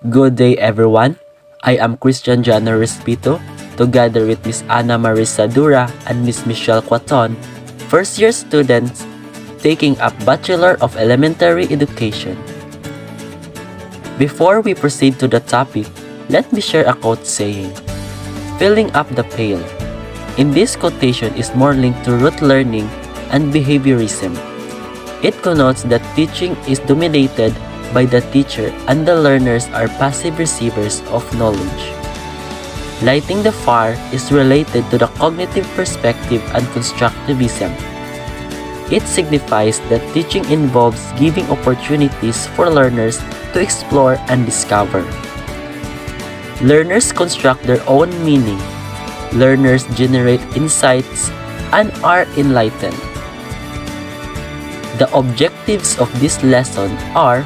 Good day everyone, I am Christian Johner Respito, together with Miss Marie Sadura and Miss Michelle Cuaton, first-year students taking up Bachelor of Elementary Education. Before we proceed to the topic, let me share a quote saying, "Filling up the pail." In this quotation is more linked to rote learning and behaviorism. It connotes that teaching is dominated by the teacher and the learners are passive receivers of knowledge. Lighting the fire is related to the cognitive perspective and constructivism. It signifies that teaching involves giving opportunities for learners to explore and discover. Learners construct their own meaning. Learners generate insights and are enlightened. The objectives of this lesson are: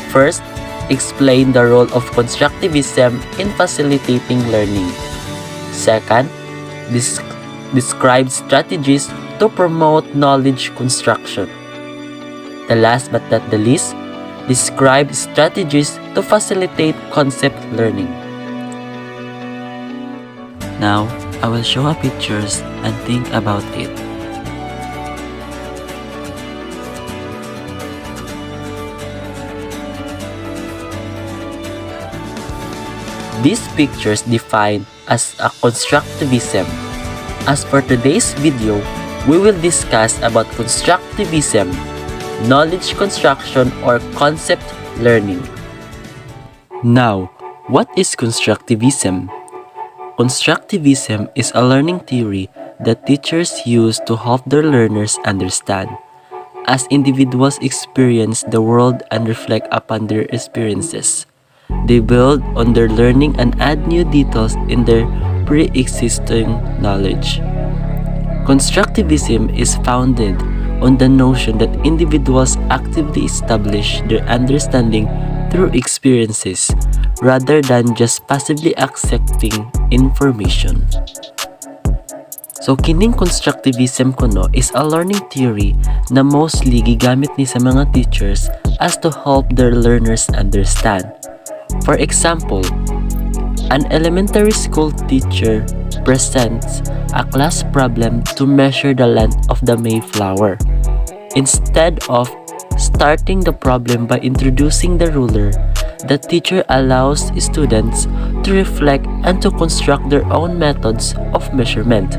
first, explain the role of constructivism in facilitating learning. Second, describe strategies to promote knowledge construction. The last but not the least, describe strategies to facilitate concept learning. Now, I will show our pictures and think about it. These pictures define as a constructivism. As for today's video, we will discuss about constructivism, knowledge construction or concept learning. Now, what is constructivism? Constructivism is a learning theory that teachers use to help their learners understand. As individuals experience the world and reflect upon their experiences, they build on their learning and add new details in their pre-existing knowledge. Constructivism is founded on the notion that individuals actively establish their understanding through experiences rather than just passively accepting information. So, kining constructivism kuno is a learning theory na mostly gigamit ni sa mga teachers as to help their learners understand. For example, an elementary school teacher presents a class problem to measure the length of the Mayflower. Instead of starting the problem by introducing the ruler, the teacher allows students to reflect and to construct their own methods of measurement.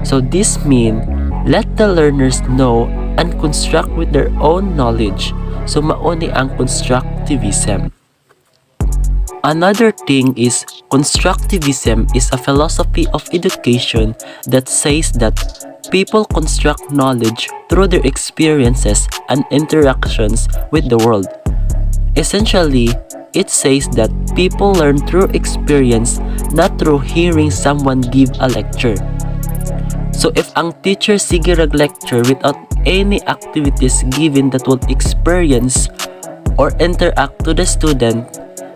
So this means let the learners know and construct with their own knowledge. So mauni ang constructivism. Another thing is constructivism is a philosophy of education that says that people construct knowledge through their experiences and interactions with the world. Essentially, it says that people learn through experience, not through hearing someone give a lecture. So if ang teacher sige lecture without any activities given that would experience or interact to the student,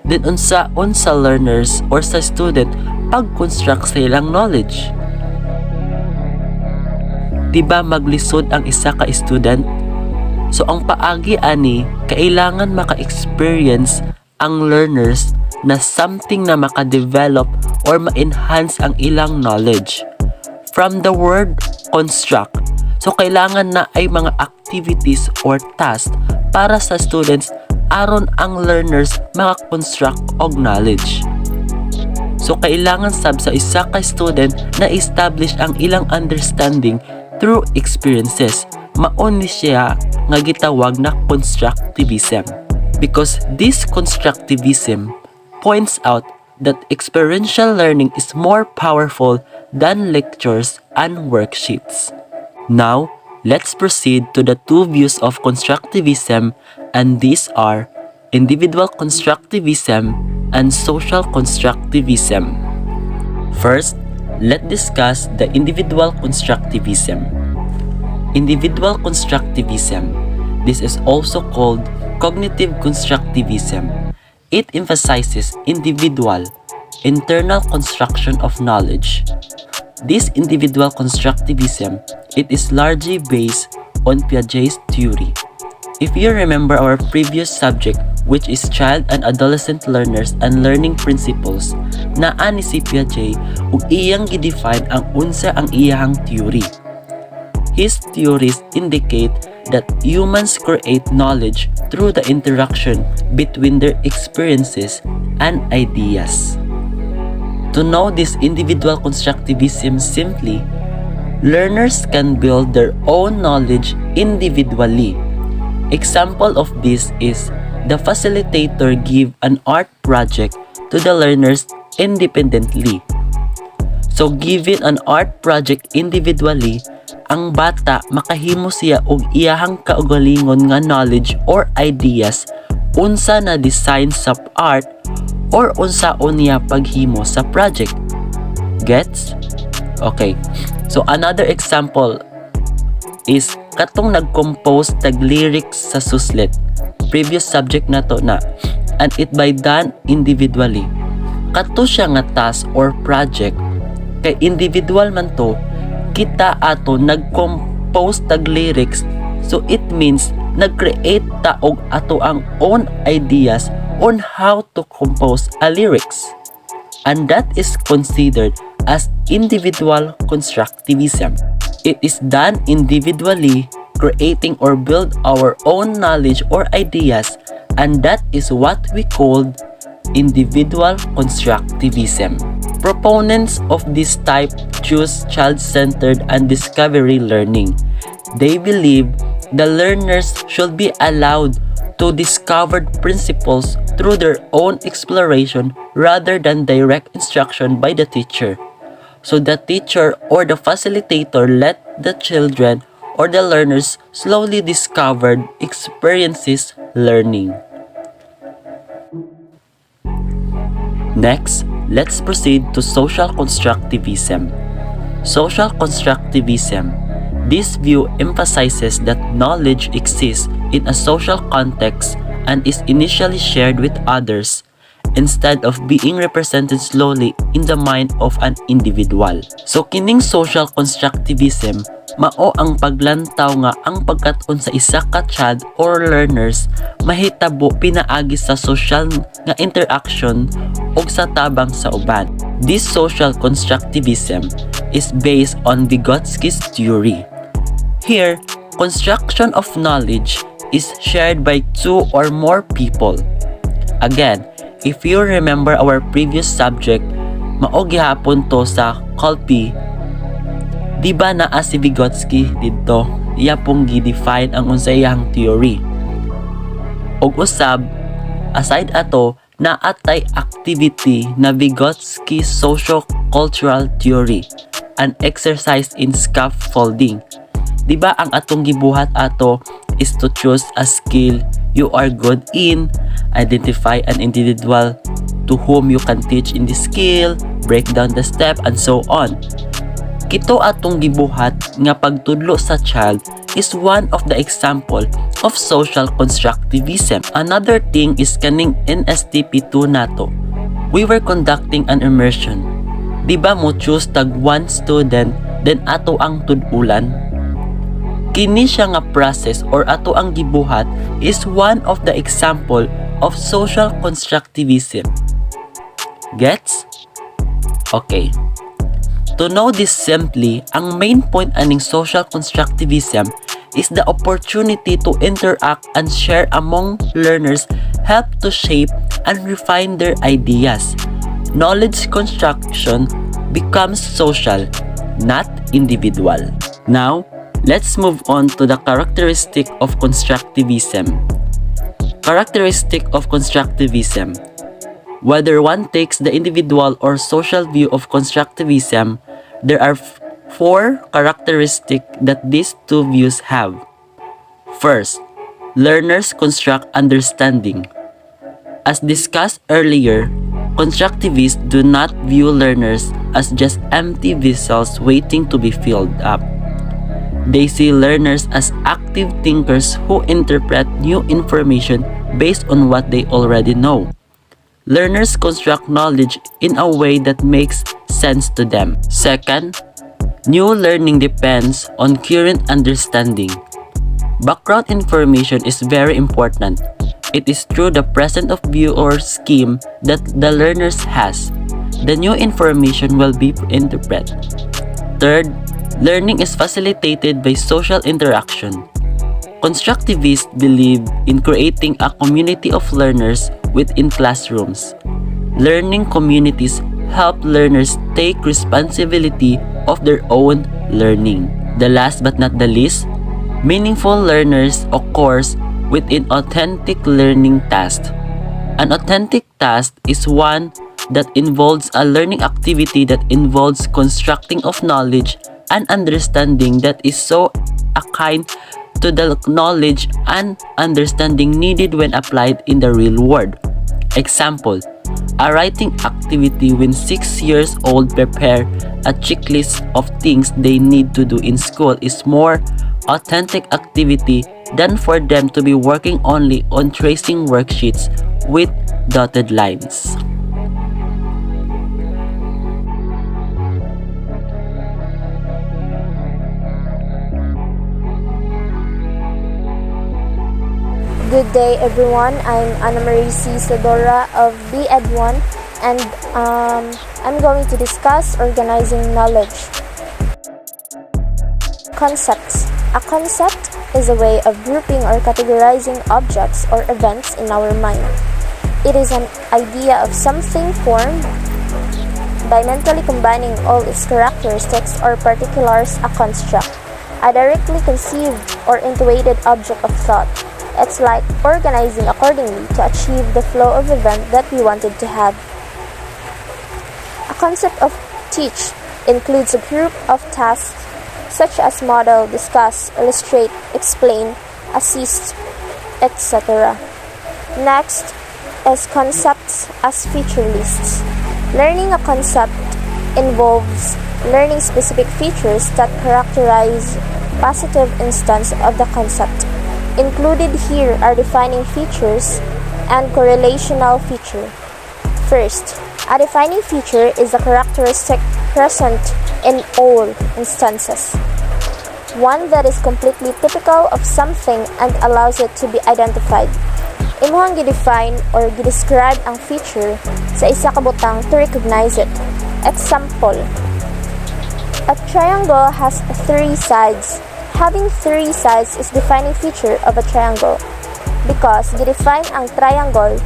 then unsa learners or sa student pag-construct sa ilang knowledge. Diba maglisod ang isa ka student? So ang paagi ani, kailangan maka-experience ang learners na something na maka-develop or ma-enhance ang ilang knowledge. From the word construct, so kailangan na ay mga activities or tasks para sa students aron ang learners maka-construct og knowledge. So kailangan sab sa isa ka student na establish ang ilang understanding through experiences. Mao ni siya nga gitawag na constructivism. Because this constructivism points out that experiential learning is more powerful than lectures and worksheets. Now, let's proceed to the two views of constructivism, and these are individual constructivism and social constructivism. First, let's discuss the individual constructivism. Individual constructivism. This is also called cognitive constructivism. It emphasizes individual, internal construction of knowledge. This individual constructivism, it is largely based on Piaget's theory. If you remember our previous subject, which is child and adolescent learners and learning principles, naa ni si Piaget ug iyang gidefine ang unsa ang iyahang theory. His theories indicate that humans create knowledge through the interaction between their experiences and ideas. To know this individual constructivism simply, learners can build their own knowledge individually. Example of this is the facilitator give an art project to the learners independently. So given an art project individually, ang bata makahimo siya og iyahang kaugalingon nga knowledge or ideas unsa na design sa art or unsaon niya paghimo sa project. Gets? Okay. So another example is katong nag-compose tag lyrics sa suslet. Previous subject na to na, and it by done individually. Kato siya nga task or project kay individual man to, kita ato nag-compose tag lyrics, so it means nag-create ta og ato ang own ideas on how to compose a lyrics, and that is considered as individual constructivism. It is done individually, creating or build our own knowledge or ideas, and that is what we called individual constructivism. Proponents of this type choose child-centered and discovery learning. They believe the learners should be allowed to discover principles through their own exploration rather than direct instruction by the teacher. So the teacher or the facilitator let the children or the learners slowly discover experiences learning. Next, let's proceed to social constructivism. Social constructivism. This view emphasizes that knowledge exists in a social context and is initially shared with others instead of being represented slowly in the mind of an individual. So kining social constructivism mao ang paglantaw nga ang pagkat-on sa isa ka child or learners mahitabo pinaagi sa social nga interaction ug sa tabang sa uban. This social constructivism is based on Vygotsky's theory. Here, construction of knowledge is shared by two or more people. Again, if you remember our previous subject, mao gihapon to sa Colpi. Di ba naa si Vygotsky dito? Iya pong gi-define ang unsa iyang theory. Og usab, aside ato, naatay activity na Vygotsky socio-cultural theory, an exercise in scaffolding. Di ba ang atong gibuhat ato is to choose a skill you are good in, identify an individual to whom you can teach in the skill, break down the step, and so on. Kito atong gibuhat nga pagtudlo sa child is one of the example of social constructivism. Another thing is kaning NSTP2 nato. We were conducting an immersion. Di ba mo choose tag one student then ato ang tudulan? Kini siya nga process or ato ang gibuhat is one of the example of social constructivism. Gets? Okay. To know this simply, ang main point aning social constructivism is the opportunity to interact and share among learners help to shape and refine their ideas. Knowledge construction becomes social, not individual. Now, let's move on to the characteristic of constructivism. Characteristic of constructivism. Whether one takes the individual or social view of constructivism, there are four characteristics that these two views have. First, learners construct understanding. As discussed earlier, constructivists do not view learners as just empty vessels waiting to be filled up. They see learners as active thinkers who interpret new information based on what they already know. Learners construct knowledge in a way that makes sense to them. Second, new learning depends on current understanding. Background information is very important. It is through the present of view or scheme that the learners has. The new information will be interpreted. Third, learning is facilitated by social interaction. Constructivists believe in creating a community of learners within classrooms. Learning communities help learners take responsibility of their own learning. The last but not the least, meaningful learners occurs within authentic learning tasks. An authentic task is one that involves a learning activity that involves constructing of knowledge and understanding that is so akin to the knowledge and understanding needed when applied in the real world. Example, a writing activity when 6 years old prepare a checklist of things they need to do in school is more authentic activity than for them to be working only on tracing worksheets with dotted lines. Good day everyone, I'm Marie Sadura of B.Ed 1 and I'm going to discuss organizing knowledge. Concepts. A concept is a way of grouping or categorizing objects or events in our mind. It is an idea of something formed by mentally combining all its characteristics or particulars, a construct, a directly conceived or intuited object of thought. It's like organizing accordingly to achieve the flow of event that we wanted to have. A concept of teach includes a group of tasks such as model, discuss, illustrate, explain, assist, etc. Next is concepts as feature lists. Learning a concept involves learning specific features that characterize positive instance of the concept. Included here are defining features and correlational feature. First, a defining feature is a characteristic present in all instances. One that is completely typical of something and allows it to be identified. Imuhang gi-define or gi-describe ang feature sa isa ka butang to recognize it. Example, a triangle has 3 sides. Having 3 sides is defining feature of a triangle because gi-define ang triangle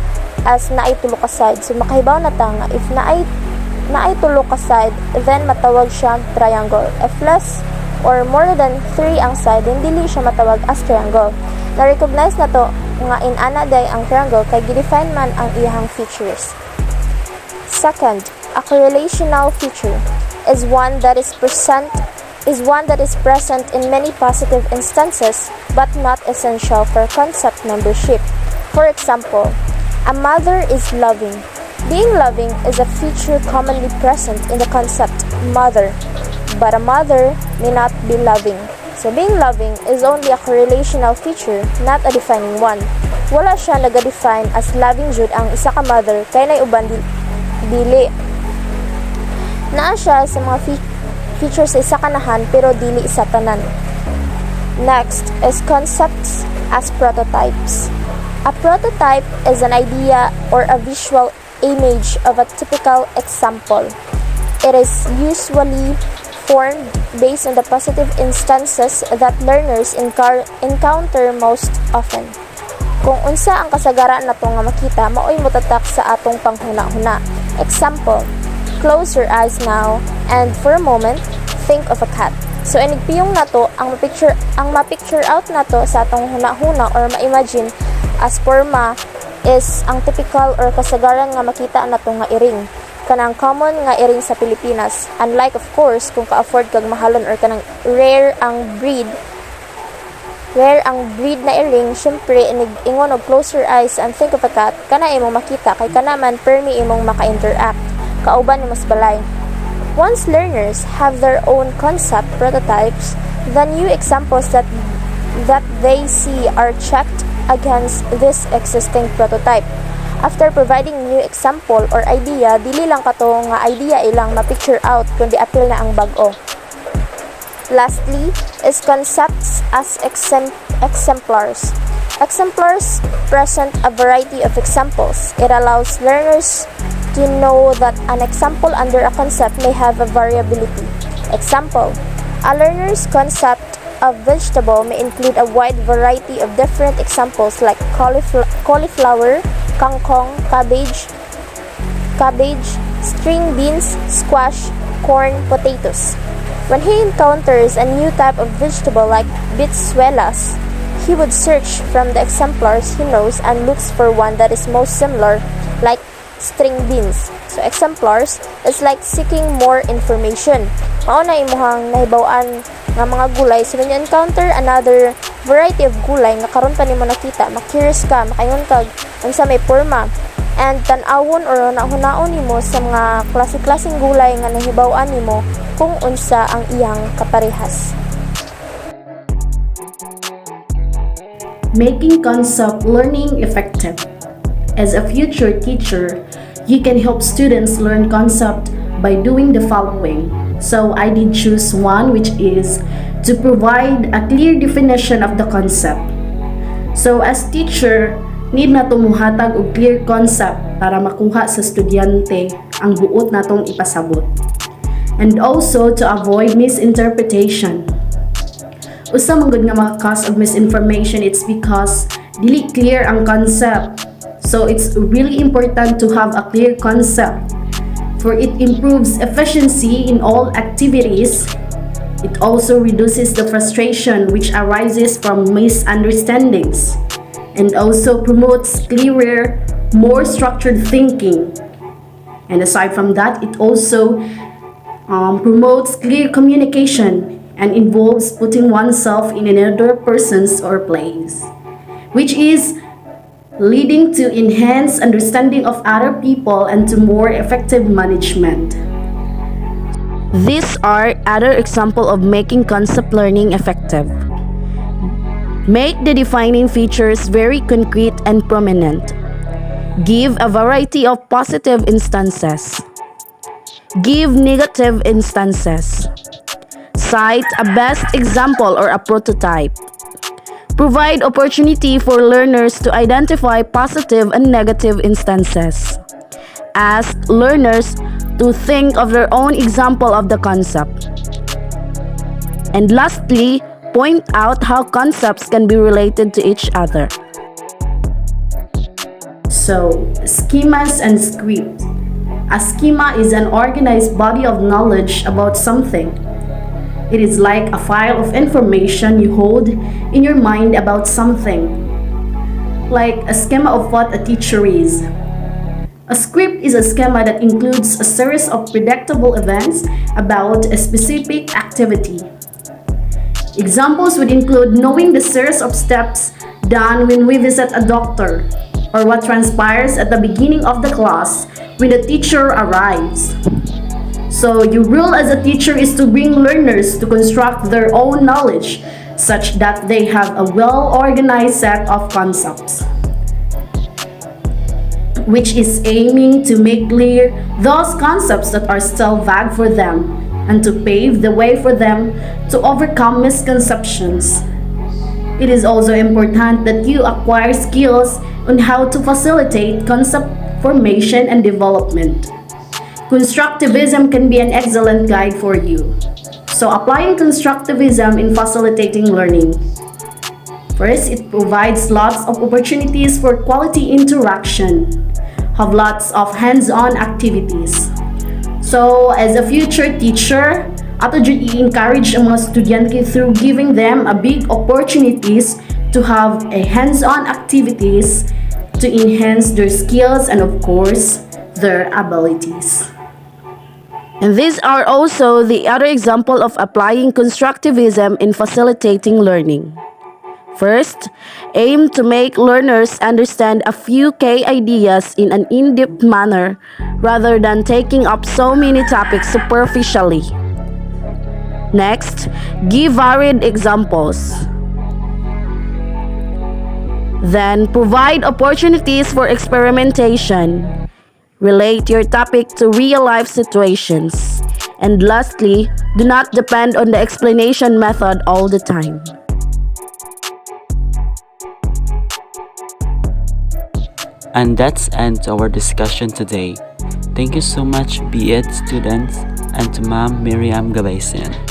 as naay tulo ka side. So makahibaw na ta nga if naay tulo ka side, then matawag siyang triangle. If less or more than 3 ang side, then dili siya matawag as triangle. Na-recognize na to nga in ana day ang triangle kay gi-define man ang iyang features. Second, a correlational feature is one that is present in many positive instances but not essential for concept membership. For example, a mother is loving. Being loving is a feature commonly present in the concept mother, but a mother may not be loving. So being loving is only a correlational feature, not a defining one. Wala siya naga-define as loving jud ang isa ka mother kay nay uban dili. Naa siya sa mga features sa isa kanahan pero dili sa tanan. Next is concepts as prototypes. A prototype is an idea or a visual image of a typical example. It is usually formed based on the positive instances that learners encounter most often. Kung unsa ang kasagaran nato nga makita, maoy motatak sa atong panghuna-huna. Example, close your eyes now and for a moment think of a cat. So inigpiyong nato ang ma-picture out nato sa atong huna-huna or ma-imagine as forma is ang typical or kasagaran nga makita nato nga iring. Kanang common nga iring sa Pilipinas. Unlike of course kung ka-afford kag mahalon or kanang rare ang breed na iring, syempre ingon og close your eyes and think of a cat, kana imong makita kay kana man permi imong maka-interact. Kauban ni mas balay. Once learners have their own concept prototypes, the new examples that they see are checked against this existing prototype. After providing new example or idea, dili lang kato nga idea ilang ma-picture out kundi apil na ang bag-o. Lastly is concepts as exemplars. Exemplars present a variety of examples. It allows learners to know that an example under a concept may have a variability. Example: a learner's concept of vegetable may include a wide variety of different examples like cauliflower, kangkong, cabbage, string beans, squash, corn, potatoes. When he encounters a new type of vegetable like bitsuelas, he would search from the exemplars he knows and looks for one that is most similar, like string beans. So exemplars is like seeking more information. Mao na imuhang nahibaw-an nga mga gulay. So when you encounter another variety of gulay nga karon pa nimo nakita, ma-curious ka, makaingon kag unsa may porma, and tan-awon or nahunaon nimo sa mga klase-klaseng gulay nga nahibaw-an nimo kung unsa ang iyang kaparehas. Making concept learning effective. As a future teacher, you can help students learn concept by doing the following. So I did choose one, which is to provide a clear definition of the concept. So as teacher, need na tumuhatag og clear concept para makuha sa estudyante ang buot natong ipasabot. And also to avoid misinterpretation. Usa man gud nga maka-cause of misinformation, it's because dili clear ang concept. So it's really important to have a clear concept, for it improves efficiency in all activities. It also reduces the frustration which arises from misunderstandings, and also promotes clearer, more structured thinking. And aside from that, it also promotes clear communication and involves putting oneself in another person's or place, which is leading to enhanced understanding of other people and to more effective management. These are other examples of making concept learning effective. Make the defining features very concrete and prominent. Give a variety of positive instances. Give negative instances. Cite a best example or a prototype. Provide opportunity for learners to identify positive and negative instances. Ask learners to think of their own example of the concept. And lastly, point out how concepts can be related to each other. So, schemas and script. A schema is an organized body of knowledge about something. It is like a file of information you hold in your mind about something. Like a schema of what a teacher is. A script is a schema that includes a series of predictable events about a specific activity. Examples would include knowing the series of steps done when we visit a doctor, or what transpires at the beginning of the class when the teacher arrives. So your role as a teacher is to bring learners to construct their own knowledge such that they have a well-organized set of concepts, which is aiming to make clear those concepts that are still vague for them and to pave the way for them to overcome misconceptions. It is also important that you acquire skills on how to facilitate concept formation and development. Constructivism can be an excellent guide for you. So applying constructivism in facilitating learning. First, it provides lots of opportunities for quality interaction, have lots of hands-on activities. So as a future teacher, ato jud i-encourage ang mga estudyante through giving them a big opportunities to have a hands-on activities to enhance their skills and of course, their abilities. And these are also the other example of applying constructivism in facilitating learning. First, aim to make learners understand a few key ideas in an in-depth manner rather than taking up so many topics superficially. Next, give varied examples. Then, provide opportunities for experimentation. Relate your topic to real-life situations And lastly, do not depend on the explanation method all the time. And that's end our discussion today. Thank you so much, be it students, and to Ma'am Meriam Gabaisen.